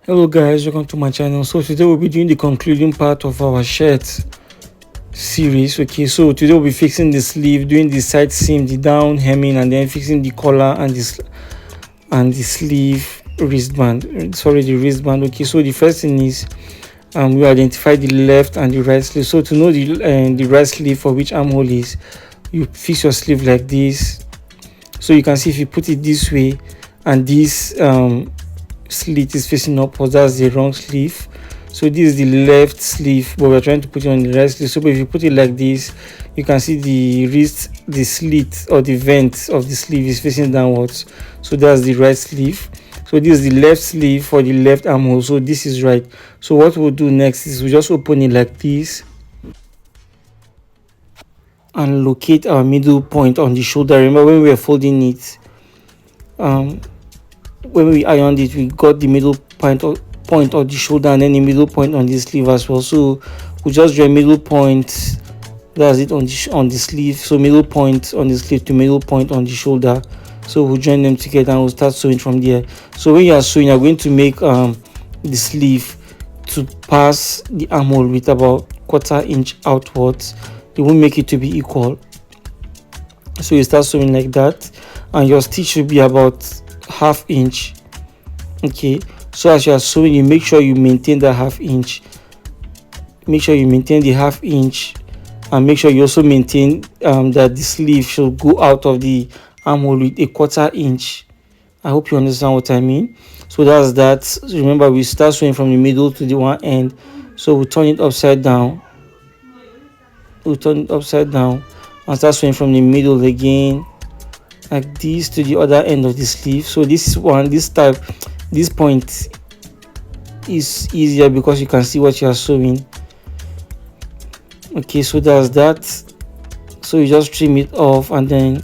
Hello guys, welcome to my channel. So today we'll be doing the concluding part of our shirt series. Okay, so today we'll be fixing the sleeve, doing the side seam, the down hemming, and then fixing the collar and the sleeve wristband. Sorry, the wristband. Okay, so the first thing is we identify the left and the right sleeve. So to know the right sleeve for which armhole is, you fix your sleeve like this. So you can see if you put it this way and this slit is facing upwards, that's the wrong sleeve. So this is the left sleeve, but we're trying to put it on the right sleeve. So if you put it like this, you can see the slit or the vent of the sleeve is facing downwards. So that's the right sleeve. So this is the left sleeve for the left armhole. So this is right. So what we'll do next is we'll just open it like this and locate our middle point on the shoulder. Remember when we were folding it, when we ironed it, we got the middle point of the shoulder and then the middle point on the sleeve as well. So we just draw a middle point, that's it, on the sleeve. So middle point on the sleeve to middle point on the shoulder. So we'll join them together and we'll start sewing from there. So when you are sewing, you're going to make the sleeve to pass the armhole with about 1/4 inch outwards. They won't make it to be equal. So you start sewing like that, and your stitch should be about 1/2 inch. Okay, so as you are sewing, you make sure you maintain that 1/2 inch. Make sure you maintain the 1/2 inch, and make sure you also maintain that the sleeve should go out of the armhole with a 1/4 inch. I hope you understand what I mean. So that's that. Remember, we start sewing from the middle to the one end. So we turn it upside down. We turn it upside down and start sewing from the middle again, like this, to the other end of the sleeve. So this point is easier because you can see what you are sewing. Okay, so that's that. So you just trim it off and then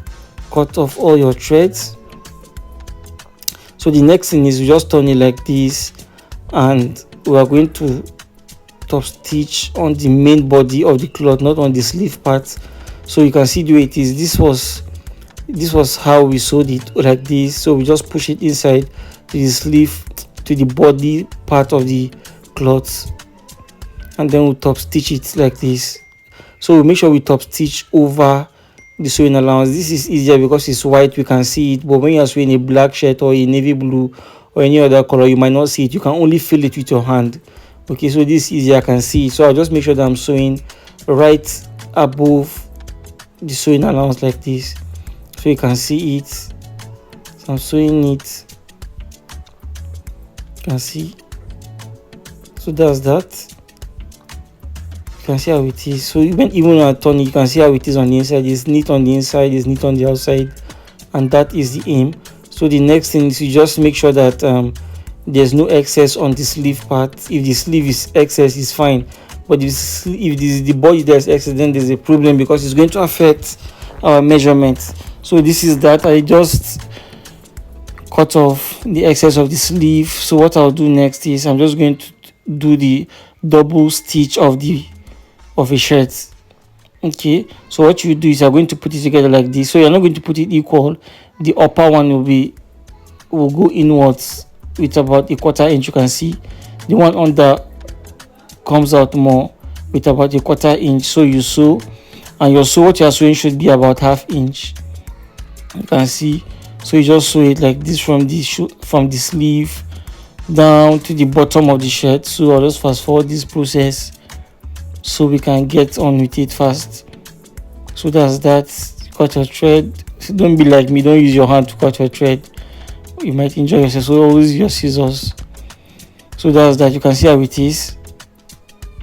cut off all your threads. So the next thing is you just turn it like this, and we are going to top stitch on the main body of the cloth, not on the sleeve part. So you can see the way it is. This was how we sewed it, like this. So we just push it inside to the sleeve, to the body part of the cloth, and then we top stitch it like this. So we make sure we top stitch over the sewing allowance. This is easier because it's white, we can see it, but when you are sewing a black shirt or a navy blue or any other color, you might not see it. You can only feel it with your hand. Okay, so this is easier, I can see it. So I'll just make sure that I'm sewing right above the sewing allowance like this, so you can see it. So I'm sewing it, you can see. So that's that. You can see how it is. So even when I turn it, you can see how it is on the inside. It's neat on the inside, it's neat on the outside, and that is the aim. So the next thing is you just make sure that there's no excess on the sleeve part. If the sleeve is excess, it's fine, but if the body there's excess, then there's a problem because it's going to affect our measurements. So this is that. I just cut off the excess of the sleeve. So what I'll do next is I'm just going to do the double stitch of a shirt. Okay, so what you do is you're going to put it together like this. So you're not going to put it equal. The upper one will go inwards with about a 1/4 inch. You can see the one under comes out more with about a 1/4 inch. So you sew, and what you are sewing should be about 1/2 inch. You can see. So you just sew it like this from the sleeve down to the bottom of the shirt. So I'll just fast forward this process so we can get on with it fast. So that's that. Cut your thread. So don't be like me, don't use your hand to cut your thread, you might injure yourself. So always use your scissors. So that's that. You can see how it is.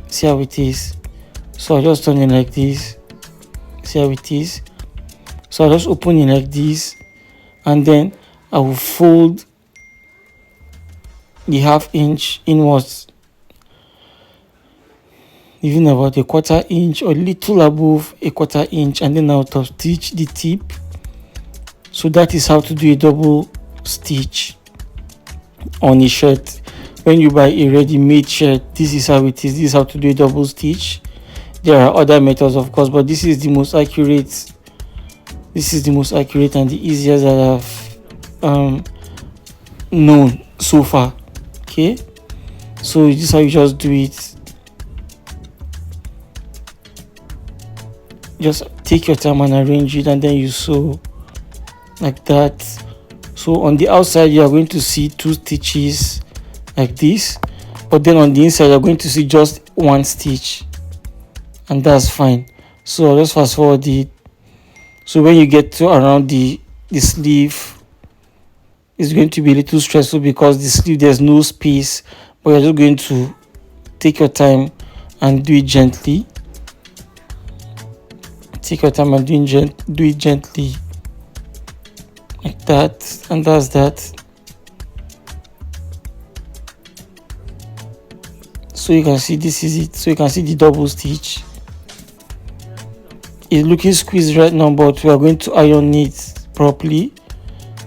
See how it is. So I'll just turn it like this. See how it is. So I'll just open it like this, and then I will fold the 1/2 inch inwards, even about a 1/4 inch or little above a 1/4 inch, and then I'll top stitch the tip. So that is how to do a double stitch on a shirt. When you buy a ready-made shirt, this is how it is. This is how to do a double stitch. There are other methods, of course, but this is the most accurate. This is the most accurate and the easiest that I've known so far. Okay, So this is how you just do it. Just take your time and arrange it, and then you sew like that. So on the outside you are going to see 2 stitches like this, but then on the inside you're going to see just 1 stitch, and that's fine. So I'll just fast forward it. So when you get to around the sleeve, it's going to be a little stressful because the sleeve there's no space, but you're just going to take your time and do it gently. Take your time and do it gently like that, and that's that. So you can see this is it. So you can see the double stitch. It's looking squeezed right now, but we are going to iron it properly,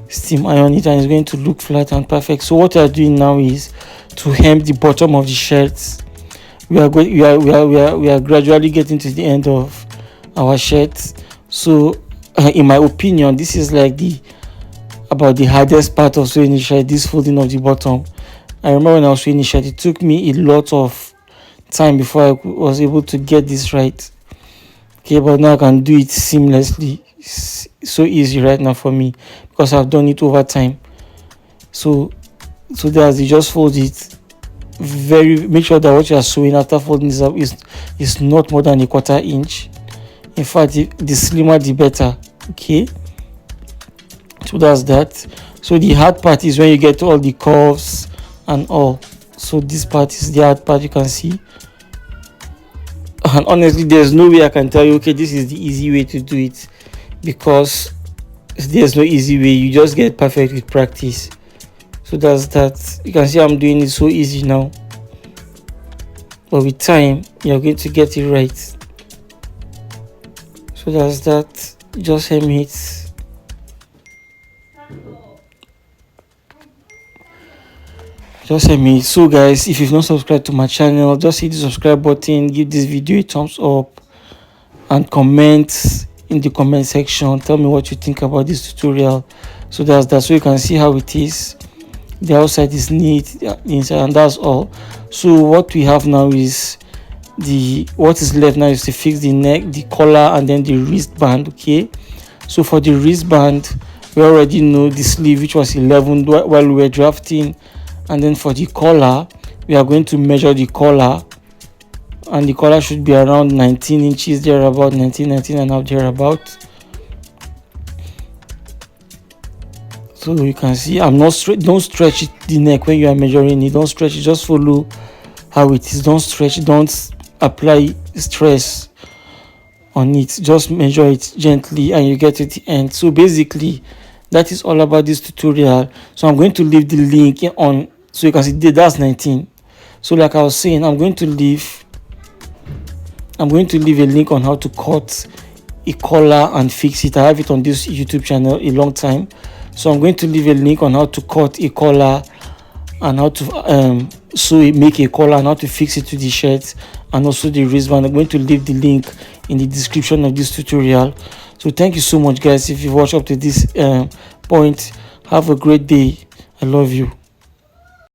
steam iron it, and it's going to look flat and perfect. So what we are doing now is to hem the bottom of the shirt. We are gradually getting to the end of our shirt. So in my opinion, this is like about the hardest part of sewing the shirt, this folding of the bottom. I remember when I was sewing the shirt, it took me a lot of time before I was able to get this right. Okay, but now I can do it seamlessly. It's so easy right now for me because I've done it over time. So that's it. Just fold it. Make sure that what you are sewing after folding this up is not more than a 1/4 inch. In fact, the slimmer the better. Okay, so that's that. So the hard part is when you get to all the curves and all. So this part is the hard part, you can see. And honestly, there's no way I can tell you, okay, this is the easy way to do it, because there's no easy way. You just get perfect with practice. So that's that. You can see I'm doing it so easy now, but with time you're going to get it right. So that's that. Just hem it. So guys, if you've not subscribed to my channel, just hit the subscribe button, give this video a thumbs up, and comment in the comment section. Tell me what you think about this tutorial. So that's that. So you can see how it is. The outside is neat, the inside, and that's all. So what we have now is what is left now is to fix the neck, the collar, and then the wristband. Okay, so for the wristband, we already know the sleeve, which was 11 while we were drafting. And then for the collar, we are going to measure the collar, and the collar should be around 19 inches there, about 19 and a half there about. So you can see I'm not straight. Don't stretch the neck when you are measuring it. Don't stretch it, just follow how it is. Don't stretch, don't apply stress on it, just measure it gently and you get to the end. So basically that is all about this tutorial. So I'm going to leave the link on, so you can see that's 19. So like I was saying, I'm going to leave a link on how to cut a collar and fix it. I have it on this YouTube channel a long time, so I'm going to leave a link on how to cut a collar and how to make a collar and how to fix it to the shirt and also the wristband. I'm going to leave the link in the description of this tutorial. So thank you so much guys. If you watched up to this point, have a great day. I love you.